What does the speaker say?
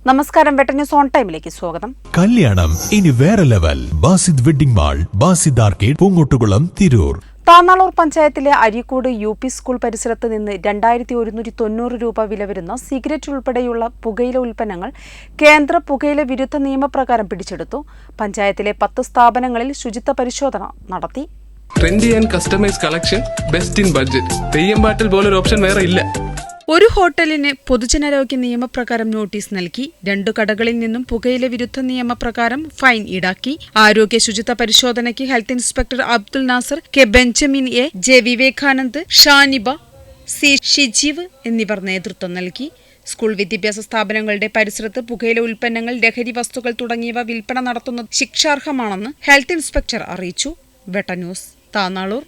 നമസ്കാരം, വെട്ട news on ടൈമിലേക്ക് സ്വാഗതം. കല്യാണം ഇനി വേറെ level. Basid wedding mall, Basid arcade, Poongottukulam, Tirur. Thannalur പഞ്ചായത്തിലെ അരീക്കോട് UP സ്കൂൾ പരിസരത്ത് നിന്ന് 2190 രൂപ വില വരുന്ന സിഗരറ്റ് ഉൾപ്പെടെയുള്ള പുകയില ഉൽപ്പന്നങ്ങൾ കേന്ദ്ര പുകയില വിരുദ്ധ നിയമപ്രകാരം പിടിച്ചെടുത്തു. പഞ്ചായത്തിലെ 10 സ്ഥാപനങ്ങളിൽ ശുചിത്വ പരിശോധന നടത്തി. Trendy and customise collection, best in budget. Theyyam പാട്ടിൽ പോലൊരു ഓപ്ഷൻ വേറെ ഇല്ല. ഒരു ഹോട്ടലിന് പൊതുജനാരോഗ്യ നിയമപ്രകാരം നോട്ടീസ് നൽകി. 2 കടകളിൽ നിന്നും പുകയില വിരുദ്ധ നിയമപ്രകാരം ഫൈൻ ഈടാക്കി. ആരോഗ്യ ശുചിത്വ പരിശോധനയ്ക്ക് health inspector Abdul Nasar, K. Benjamin A, J. Vivekanand, Shaniba, C. Shijeev എന്നിവർ നേതൃത്വം നൽകി. സ്കൂൾ വിദ്യാഭ്യാസ സ്ഥാപനങ്ങളുടെ പരിസരത്ത് പുകയില ഉൽപ്പന്നങ്ങൾ, ലഹരി വസ്തുക്കൾ തുടങ്ങിയവ വിൽപ്പന നടത്തുന്നത് ശിക്ഷാർഹമാണെന്ന് ഹെൽത്ത് ഇൻസ്പെക്ടർ അറിയിച്ചു. വെട്ട ന്യൂസ്, താന്നാളൂർ.